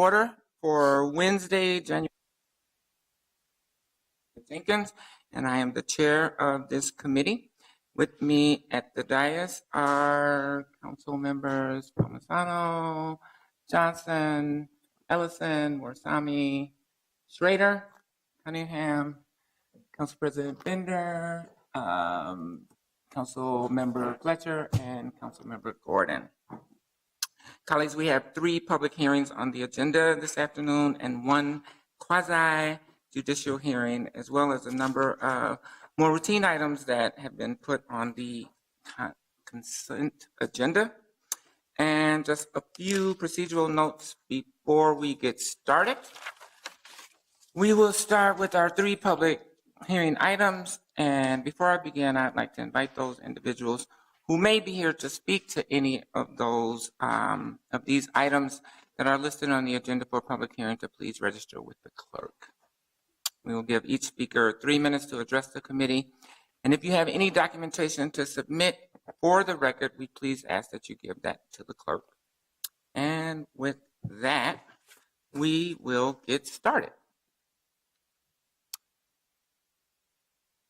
order for Wednesday, January Jenkins, and I am the chair of this committee. With me at the dais are council members Palmisano, Johnson, Ellison, Warsami, Schrader, Cunningham, Council President Bender, Council Member Fletcher, and Council Member Gordon. Colleagues, we have 3 public hearings on the agenda this afternoon and 1 quasi-judicial hearing, as well as a number of more routine items that have been put on the consent agenda. And just a few procedural notes before we get started. We will start with our 3 public hearing items. And before I begin, I'd like to invite those individuals who may be here to speak to any of those of these items that are listed on the agenda for public hearing to please register with the clerk. We will give each speaker 3 minutes to address the committee. And if you have any documentation to submit for the record, we please ask that you give that to the clerk. And with that, we will get started.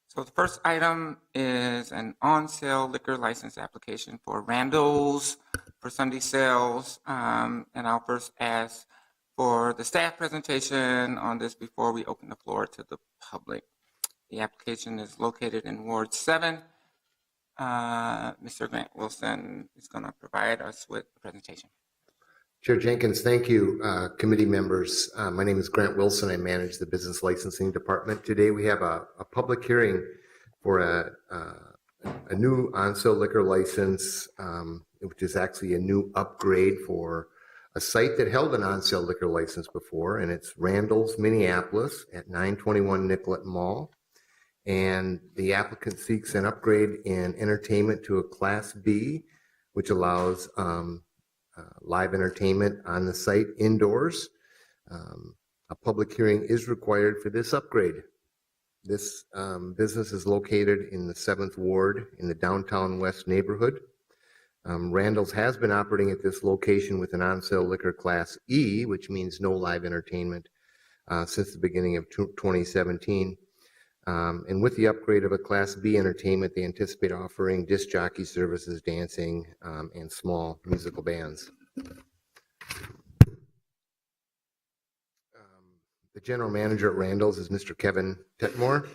So the first item is an on-sale liquor license application for Randall's for Sunday sales. And I'll first ask for the staff presentation on this before we open the floor to the public. The application is located in Ward 7. Mr. Grant Wilson is going to provide us with the presentation. Chair Jenkins, thank you. Committee members, my name is Grant Wilson. I manage the business licensing department. Today we have a public hearing for a new on-sale liquor license, which is actually a new upgrade for a site that held an on-sale liquor license before, and it's Randall's, Minneapolis at 921 Nicollet Mall. And the applicant seeks an upgrade in entertainment to a Class B, which allows live entertainment on the site indoors. A public hearing is required for this upgrade. This business is located in the 7th Ward in the downtown west neighborhood. Randall's has been operating at this location with an on-sale liquor Class E, which means no live entertainment, since the beginning of 2017. And with the upgrade of a Class B entertainment, they anticipate offering disc jockey services, dancing, and small musical bands. The general manager at Randall's is Mr. Kevin Tetmore,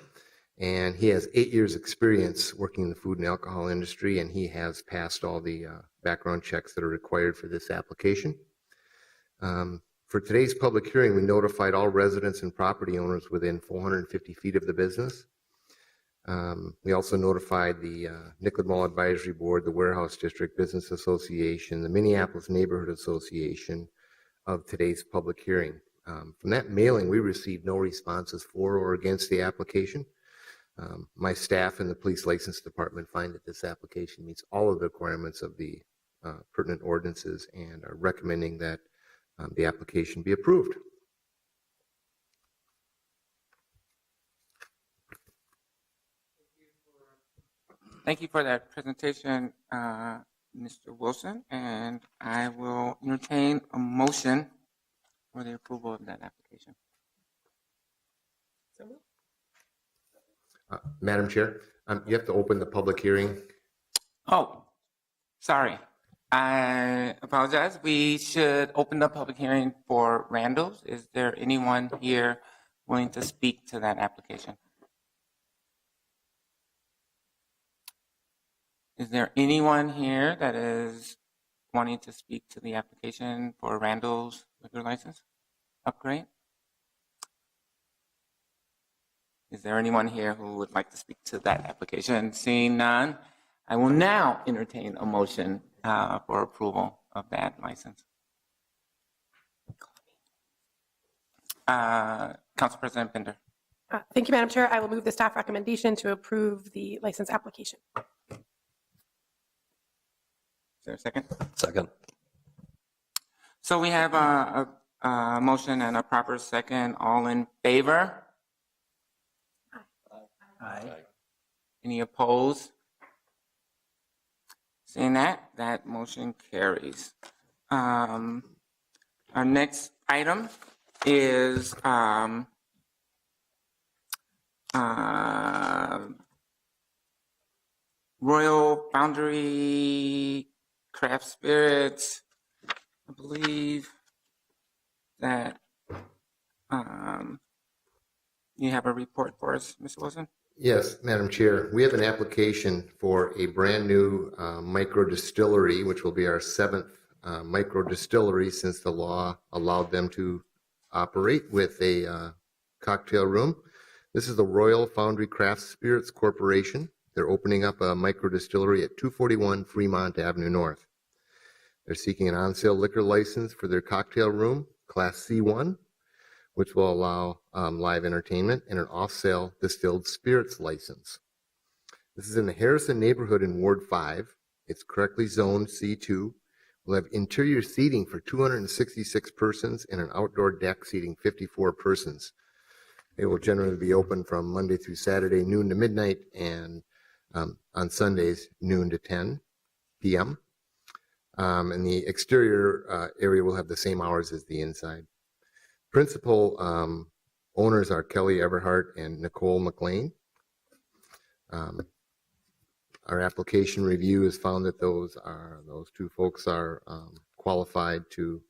and he has 8 years experience working in the food and alcohol industry, and he has passed all the background checks that are required for this application. For today's public hearing, we notified all residents and property owners within 450 feet of the business. We also notified the Nicollet Mall Advisory Board, the Warehouse District Business Association, the Minneapolis Neighborhood Association of today's public hearing. From that mailing, we received no responses for or against the application. My staff and the police license department find that this application meets all of the requirements of the pertinent ordinances and are recommending that the application be approved. Thank you for that presentation, Mr. Wilson, and I will entertain a motion for the approval of that application. Madam Chair, you have to open the public hearing. Oh, sorry. I apologize. We should open the public hearing for Randall's. Is there anyone here willing to speak to that application? Is there anyone here that is wanting to speak to the application for Randall's liquor license upgrade? Is there anyone here who would like to speak to that application? Seeing none, I will now entertain a motion for approval of that license. Council President Bender. Thank you, Madam Chair. I will move the staff recommendation to approve the license application. Is there a second? Second. So we have a motion and a proper second. All in favor? Aye. Any opposed? Seeing that motion carries. Our next item is Royal Foundry Craft Spirits. I believe that you have a report for us, Mr. Wilson. Yes, Madam Chair. We have an application for a brand new micro distillery, which will be our seventh micro distillery since the law allowed them to operate with a cocktail room. This is the Royal Foundry Craft Spirits Corporation. They're opening up a micro distillery at 241 Fremont Avenue North. They're seeking an on-sale liquor license for their cocktail room, Class C1, which will allow live entertainment, and an off-sale distilled spirits license. This is in the Harrison neighborhood in Ward 5. It's correctly zoned C2. We'll have interior seating for 266 persons and an outdoor deck seating 54 persons. It will generally be open from Monday through Saturday, noon to midnight, and on Sundays, noon to 10 p.m. And the exterior area will have the same hours as the inside. Principal owners are Kelly Everhart and Nicole McLean. Our application review has found that those two folks are qualified to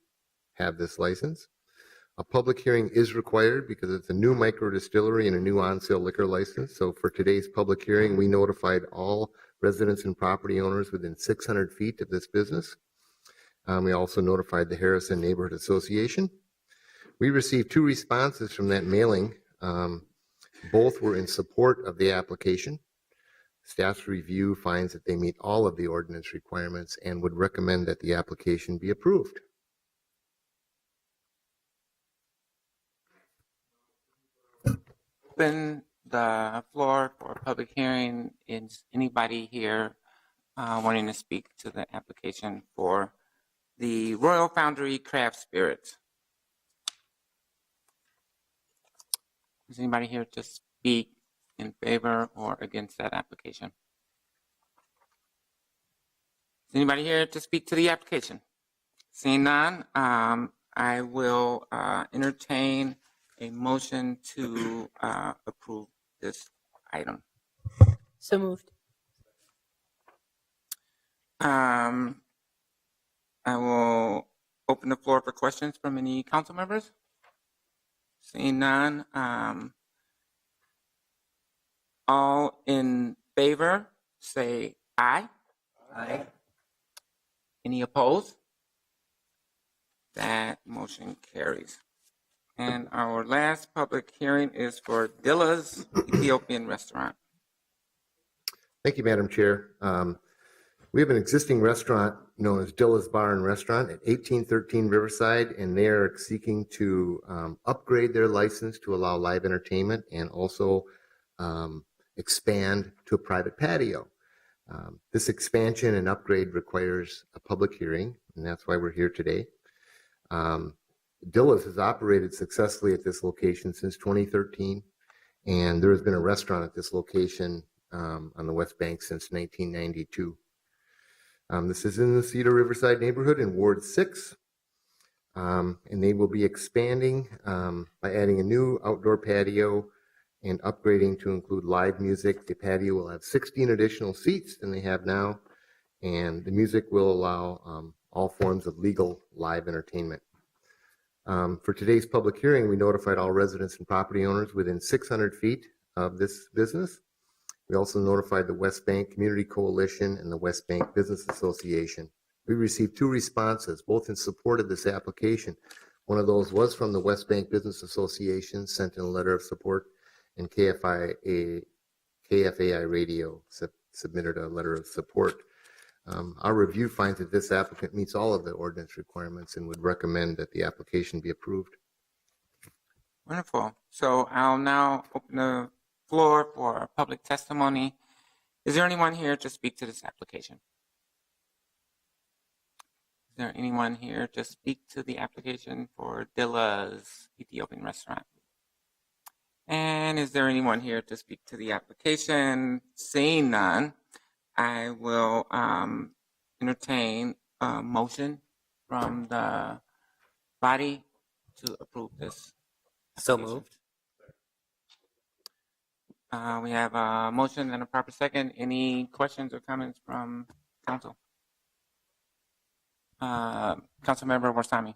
have this license. A public hearing is required because it's a new micro distillery and a new on-sale liquor license. So for today's public hearing, we notified all residents and property owners within 600 feet of this business. We also notified the Harrison Neighborhood Association. We received 2 responses from that mailing. Both were in support of the application. Staff's review finds that they meet all of the ordinance requirements and would recommend that the application be approved. Open the floor for public hearing. Is anybody here wanting to speak to the application for the Royal Foundry Craft Spirits? Is anybody here to speak in favor or against that application? Is anybody here to speak to the application? Seeing none, I will entertain a motion to approve this item. So moved. I will open the floor for questions from any council members. Seeing none, all in favor, say aye. Aye. Any opposed? That motion carries. And our last public hearing is for Dilla's Ethiopian Restaurant. Thank you, Madam Chair. We have an existing restaurant known as Dilla's Bar and Restaurant at 1813 Riverside, and they are seeking to upgrade their license to allow live entertainment and also expand to a private patio. This expansion and upgrade requires a public hearing, and that's why we're here today. Dilla's has operated successfully at this location since 2013, and there has been a restaurant at this location on the West Bank since 1992. This is in the Cedar Riverside neighborhood in Ward 6, and they will be expanding by adding a new outdoor patio and upgrading to include live music. The patio will have 16 additional seats than they have now, and the music will allow all forms of legal live entertainment. For today's public hearing, we notified all residents and property owners within 600 feet of this business. We also notified the West Bank Community Coalition and the West Bank Business Association. We received 2 responses, both in support of this application. One of those was from the West Bank Business Association, sent in a letter of support, and KFAI Radio submitted a letter of support. Our review finds that this applicant meets all of the ordinance requirements and would recommend that the application be approved. Wonderful. So I'll now open the floor for public testimony. Is there anyone here to speak to this application? Is there anyone here to speak to the application for Dilla's Ethiopian Restaurant? And is there anyone here to speak to the application? Seeing none, I will entertain a motion from the body to approve this? So moved. We have a motion and a proper second. Any questions or comments from council? Councilmember Warsami.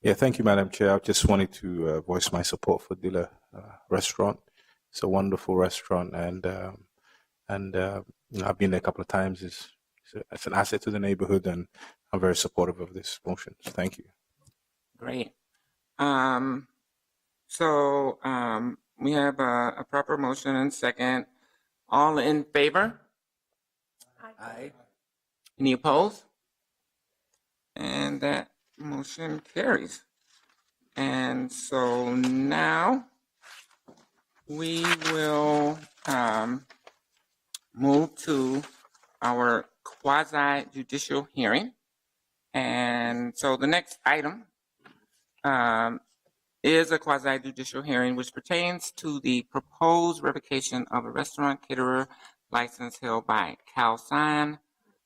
Yeah, thank you, Madam Chair. I just wanted to voice my support for Dilla Restaurant. It's a wonderful restaurant, and you know, I've been there a couple of times. It's an asset to the neighborhood, and I'm very supportive of this motion. So thank you. Great. We have a proper motion and second. All in favor? Aye. Any opposed? And that motion carries. And so now we will move to our quasi judicial hearing. And so the next item is a quasi judicial hearing which pertains to the proposed revocation of a restaurant caterer license held by Calsign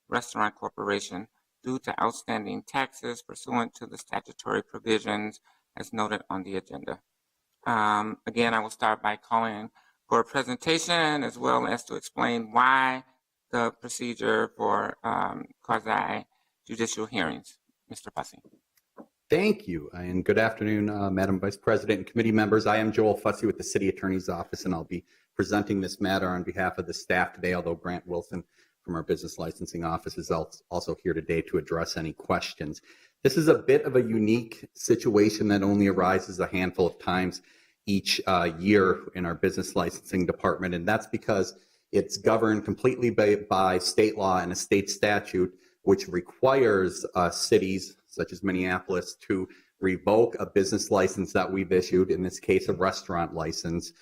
Restaurant Corporation due to outstanding taxes pursuant to the statutory provisions as noted on the agenda. Again, I will start by calling for a presentation as well as to explain why the procedure for quasi judicial hearings. Mr. Fussy. Thank you, and good afternoon, Madam Vice President and committee members. I am Joel Fussy with the City Attorney's Office, and I'll be presenting this matter on behalf of the staff today, although Grant Wilson from our Business Licensing Office is also here today to address any questions. This is a bit of a unique situation that only arises a handful of times each year in our Business Licensing Department, and that's because it's governed completely by state law and a state statute, which requires cities such as Minneapolis to revoke a business license that we've issued, in this case a restaurant license,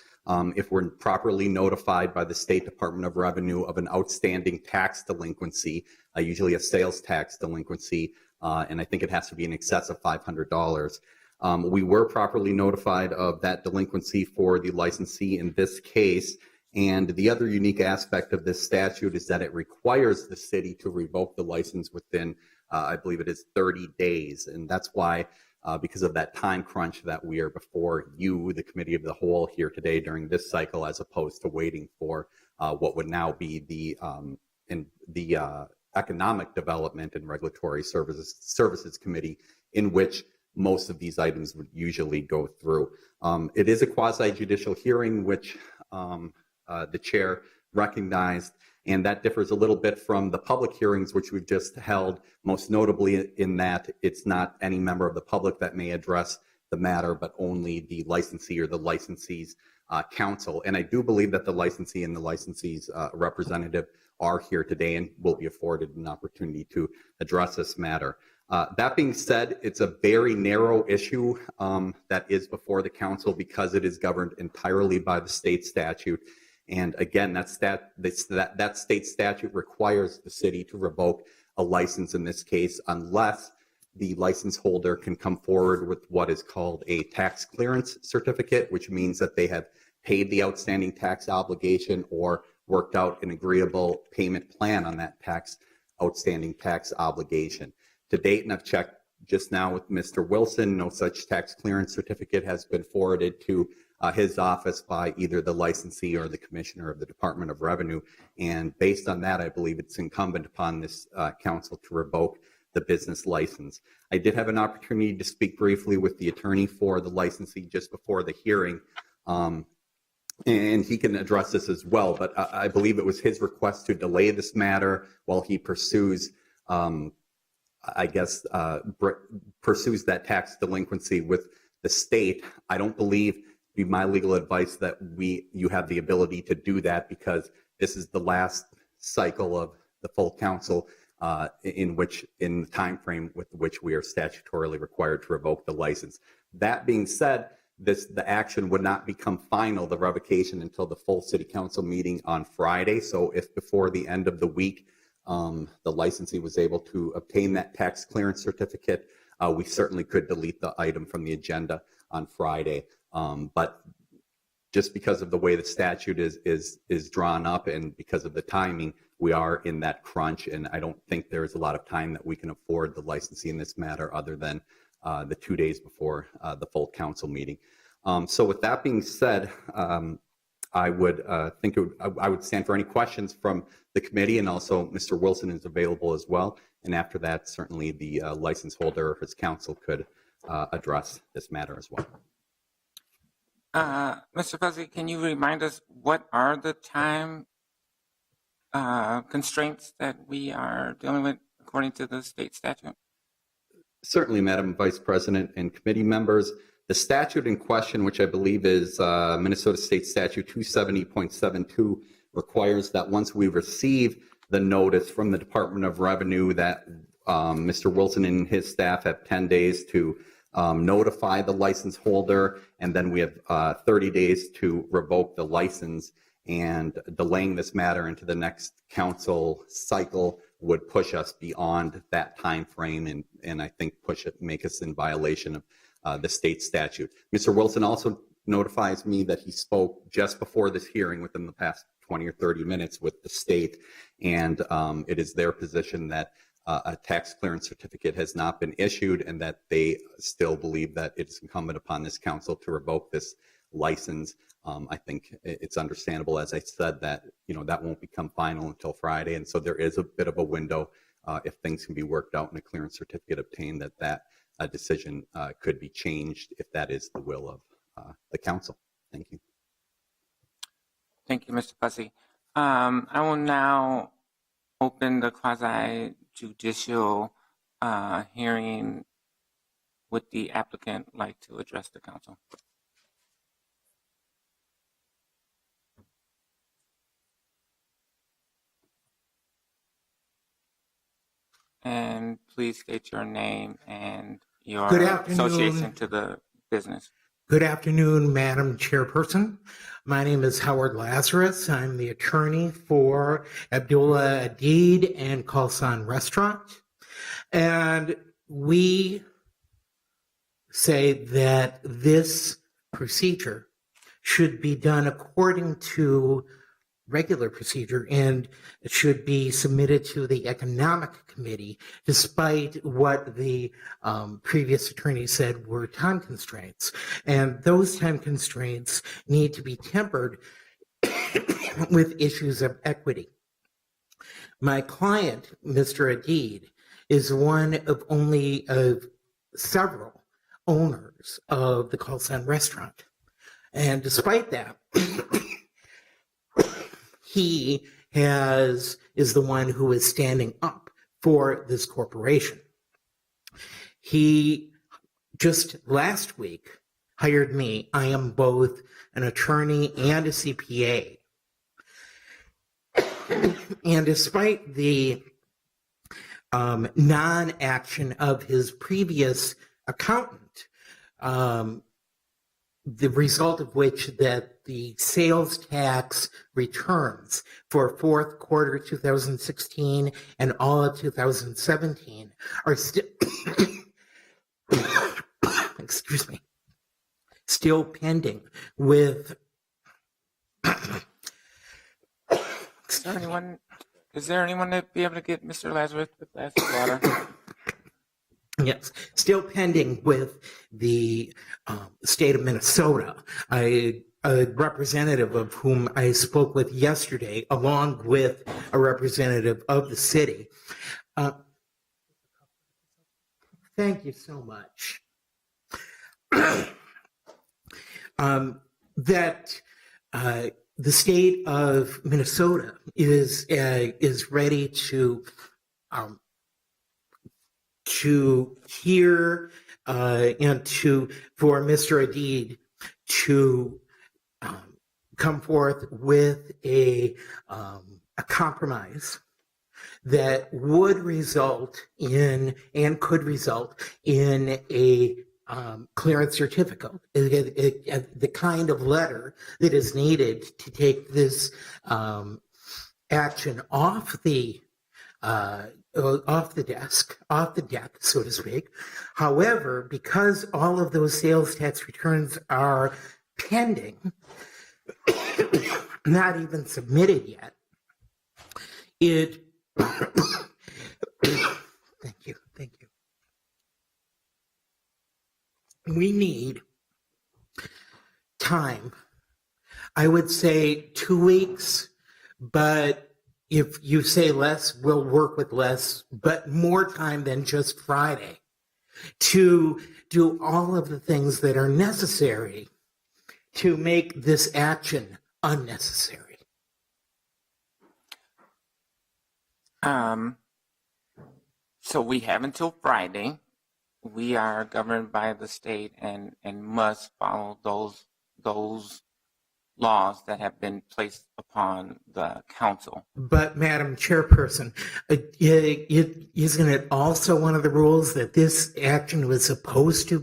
if we're properly notified by the State Department of Revenue of an outstanding tax delinquency, usually a sales tax delinquency, and I think it has to be in excess of $500. We were properly notified of that delinquency for the licensee in this case. And the other unique aspect of this statute is that it requires the city to revoke the license within, I believe it is 30 days. And that's why, because of that time crunch, that we are before you, the Committee of the Whole, here today during this cycle, as opposed to waiting for what would now be the Economic Development and Regulatory Services Committee, in which most of these items would usually go through. It is a quasi-judicial hearing, which the chair recognized, and that differs a little bit from the public hearings which we've just held, most notably in that it's not any member of the public that may address the matter, but only the licensee or the licensee's counsel. And I do believe that the licensee and the licensee's representative are here today and will be afforded an opportunity to address this matter. That being said, it's a very narrow issue that is before the council because it is governed entirely by the state statute. And again, that state statute requires the city to revoke a license in this case unless the license holder can come forward with what is called a tax clearance certificate, which means that they have paid the outstanding tax obligation or worked out an agreeable payment plan on that outstanding tax obligation. To date, and I've checked just now with Mr. Wilson, no such tax clearance certificate has been forwarded to his office by either the licensee or the commissioner of the Department of Revenue. And based on that, I believe it's incumbent upon this council to revoke the business license. I did have an opportunity to speak briefly with the attorney for the licensee just before the hearing, and he can address this as well, but I believe it was his request to delay this matter while he pursues pursues that tax delinquency with the state. I don't believe, be my legal advice, that you have the ability to do that because this is the last cycle of the full council in the time frame with which we are statutorily required to revoke the license. That being said, the action would not become final, the revocation, until the full city council meeting on Friday. So if before the end of the week the licensee was able to obtain that tax clearance certificate, we certainly could delete the item from the agenda on Friday. But just because of the way the statute is drawn up and because of the timing, we are in that crunch, and I don't think there is a lot of time that we can afford the licensee in this matter other than the 2 days before the full council meeting. So with that being said, I would I would stand for any questions from the committee, and also Mr. Wilson is available as well. And after that, certainly the license holder or his counsel could address this matter as well. Mr. Fuzzy, can you remind us what are the time constraints that we are dealing with according to the state statute? Certainly, Madam Vice President and committee members. The statute in question, which I believe is Minnesota State Statute 270.72, requires that once we receive the notice from the Department of Revenue that Mr. Wilson and his staff have 10 days to notify the license holder, and then we have 30 days to revoke the license. And delaying this matter into the next council cycle would push us beyond that time frame, and I think make us in violation of the state statute. Mr. Wilson also notifies me that he spoke just before this hearing within the past 20 or 30 minutes with the state, and it is their position that a tax clearance certificate has not been issued, and that they still believe that it is incumbent upon this council to revoke this license. I think it's understandable, as I said, that that won't become final until Friday, and so there is a bit of a window if things can be worked out and a clearance certificate obtained, that decision could be changed if that is the will of the council. Thank you. Thank you, Mr. Fuzzy. I will now open the quasi-judicial hearing. Would the applicant like to address the council? And please state your name and your Good afternoon. association to the business. Good afternoon, Madam Chairperson. My name is Howard Lazarus. I'm the attorney for Abdullah Adid and Khalsan Restaurant. And we say that this procedure should be done according to regular procedure, and it should be submitted to the Economic Committee, despite what the previous attorney said were time constraints. And those time constraints need to be tempered with issues of equity. My client, Mr. Adid, is one of only several owners of the Khalsan Restaurant. And despite that, he is the one who is standing up for this corporation. He just last week hired me. I am both an attorney and a CPA. And despite the non-action of his previous accountant, the result of which that the sales tax returns for fourth quarter 2016 and all of 2017 are still excuse me, still pending with Is there anyone that'd be able to get Mr. Lazarus a glass of water? Yes, still pending with the state of Minnesota. A representative of whom I spoke with yesterday, along with a representative of the city. Thank you so much. That the state of Minnesota is ready to hear and for Mr. Adid to come forth with a compromise that would result in and could result in a clearance certificate, the kind of letter that is needed to take this action off the desk, off the deck, so to speak. However, because all of those sales tax returns are pending, not even submitted yet, it thank you. we need time. I would say 2 weeks, but if you say less, we'll work with less, but more time than just Friday to do all of the things that are necessary to make this action unnecessary. So we have until Friday. We are governed by the state and must follow those laws that have been placed upon the council. But Madam Chairperson, isn't it also one of the rules that this action was supposed to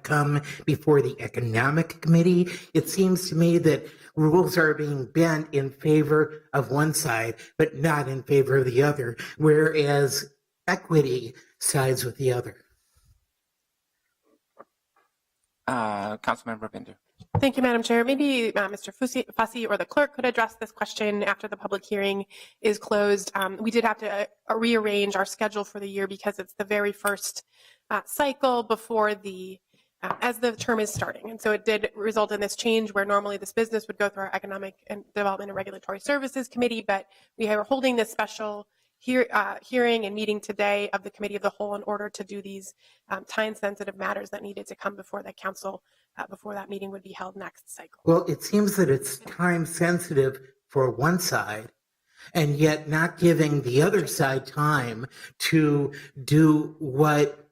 come before the Economic Committee? It seems to me that rules are being bent in favor of one side, but not in favor of the other, whereas equity sides with the other. Councilmember Bender. Thank you, Madam Chair. Maybe Mr. Fussy or the clerk could address this question after the public hearing is closed. We did have to rearrange our schedule for the year because it's the very first cycle before as the term is starting. And so it did result in this change where normally this business would go through our Economic and Development and Regulatory Services Committee, but we are holding this special hearing and meeting today of the Committee of the Whole in order to do these time-sensitive matters that needed to come before the council before that meeting would be held next cycle. Well, it seems that it's time sensitive for one side and yet not giving the other side time to do what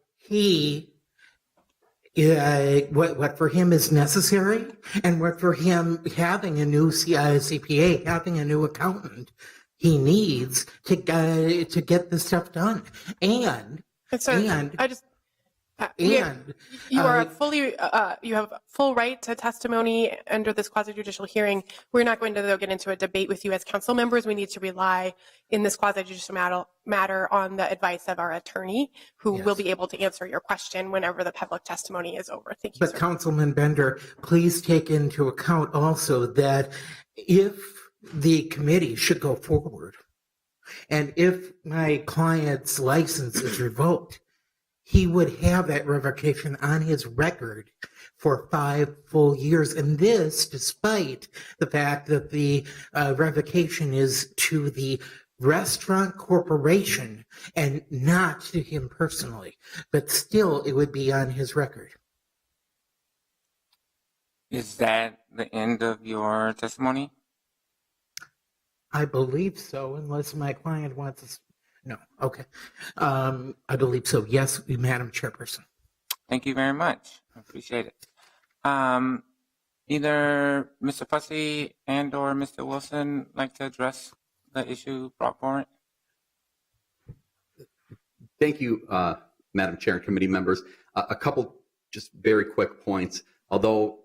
what for him is necessary and what for him having a new CPA, having a new accountant, he needs to get this stuff done. And you are you have full right to testimony under this quasi-judicial hearing. We're not going to though get into a debate with you as council members. We need to rely in this quasi-judicial matter on the advice of our attorney, who will be able to answer your question whenever the public testimony is over. Thank you. But sir. Councilman Bender, please take into account also that if the committee should go forward, and if my client's license is revoked, he would have that revocation on his record for 5 full years. And this, despite the fact that the revocation is to the restaurant corporation and not to him personally. But still, it would be on his record. Is that the end of your testimony? I believe so, unless my client wants us. No, okay. I believe so. Yes, Madam Chairperson. Thank you very much. I appreciate it. Either Mr. Fussy and or Mr. Wilson like to address the issue brought forward? Thank you, Madam Chair and committee members. A couple just very quick points. Although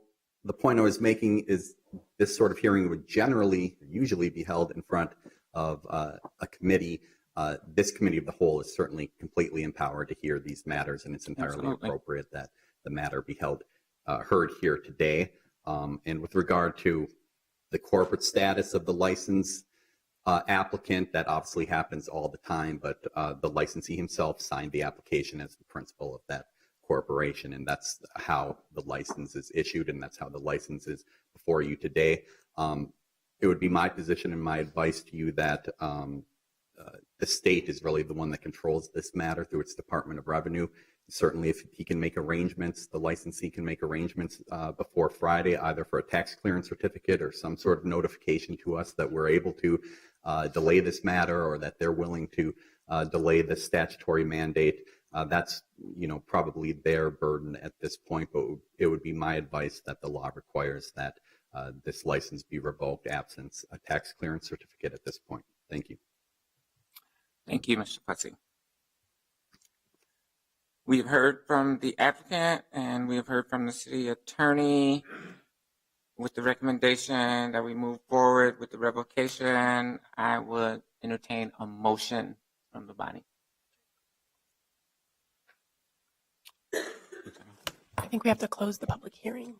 the point I was making is this sort of hearing would usually be held in front of a committee. This Committee of the Whole is certainly completely empowered to hear these matters, and it's entirely appropriate that the matter be heard here today. And with regard to the corporate status of the license applicant, that obviously happens all the time, but the licensee himself signed the application as the principal of that corporation, and that's how the license is issued, and that's how the license is before you today. It would be my position and my advice to you that the state is really the one that controls this matter through its Department of Revenue. Certainly, if he can make arrangements, the licensee can make arrangements before Friday, either for a tax clearance certificate or some sort of notification to us that we're able to delay this matter, or that they're willing to delay the statutory mandate. That's probably their burden at this point, but it would be my advice that the law requires that this license be revoked absent a tax clearance certificate at this point. Thank you. Thank you, Mr. Fussy. We've heard from the applicant and we've heard from the city attorney with the recommendation that we move forward with the revocation. I would entertain a motion from the body. I think we have to close the public hearing.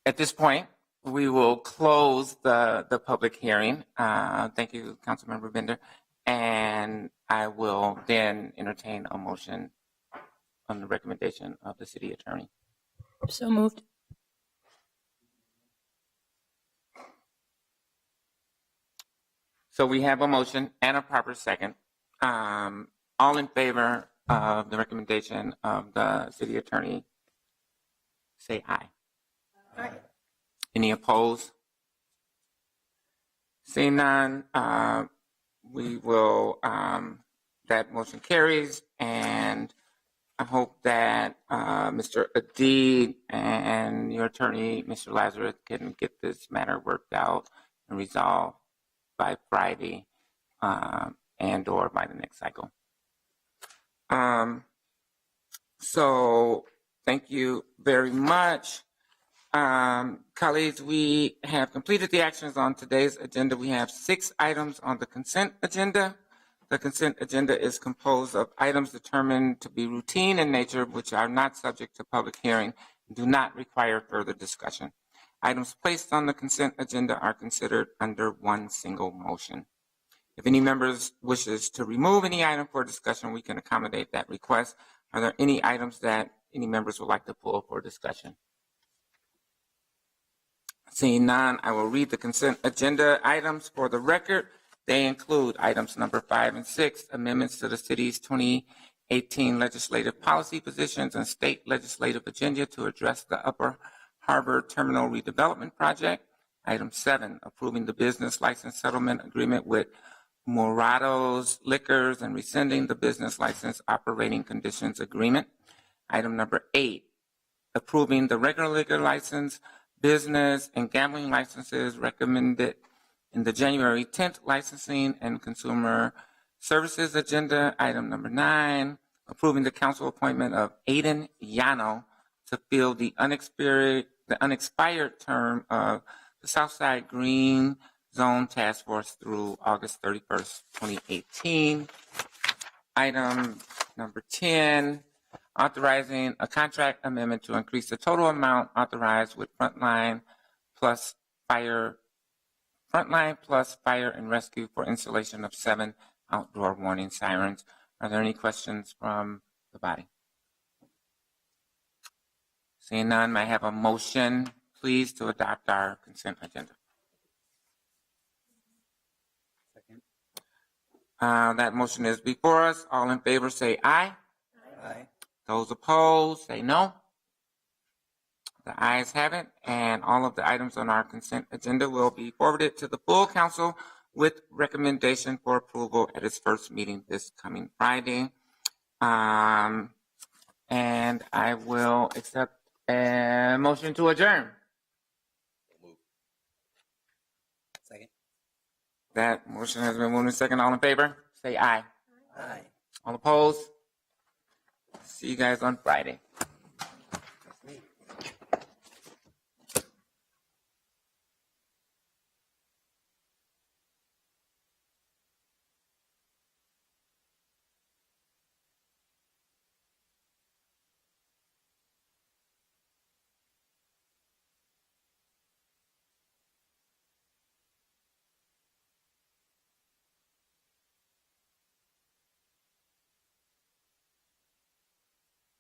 At this point, we will close the public hearing. Thank you, Councilmember Bender. And I will then entertain a motion on the recommendation of the city attorney. So moved. So we have a motion and a proper second. All in favor of the recommendation of the city attorney, say aye. Aye. Any opposed? Seeing none, we will, that motion carries, and I hope that Mr. Adid and your attorney, Mr. Lazarus, can get this matter worked out and resolved by Friday and or by the next cycle. So thank you very much. Colleagues, we have completed the actions on today's agenda. We have 6 items on the consent agenda. The consent agenda is composed of items determined to be routine in nature, which are not subject to public hearing and do not require further discussion. Items placed on the consent agenda are considered under one single motion. If any members wishes to remove any item for discussion, we can accommodate that request. Are there any items that any members would like to pull for discussion? Seeing none, I will read the consent agenda items for the record. They include items number 5 and 6, amendments to the city's 2018 legislative policy positions and state legislative agenda to address the Upper Harbor Terminal redevelopment project. Item 7, approving the business license settlement agreement with Morado's Liquors and rescinding the business license operating conditions agreement. Item number 8, approving the regular liquor license, business, and gambling licenses recommended in the January 10th licensing and consumer services agenda. Item number 9, approving the council appointment of Aiden Yano to fill the unexpired term of the Southside Green Zone Task Force through August 31st, 2018. Item number 10, authorizing a contract amendment to increase the total amount authorized with Frontline plus Fire and Rescue for installation of 7 outdoor warning sirens. Are there any questions from the body? Seeing none, may I have a motion, please, to adopt our consent agenda? Second. That motion is before us. All in favor say aye. Aye. Those opposed say no. The ayes have it, and all of the items on our consent agenda will be forwarded to the full council with recommendation for approval at its first meeting this coming Friday. And I will accept a motion to adjourn. Second. That motion has been moved and second. All in favor, say aye. Aye. All opposed? See you guys on Friday.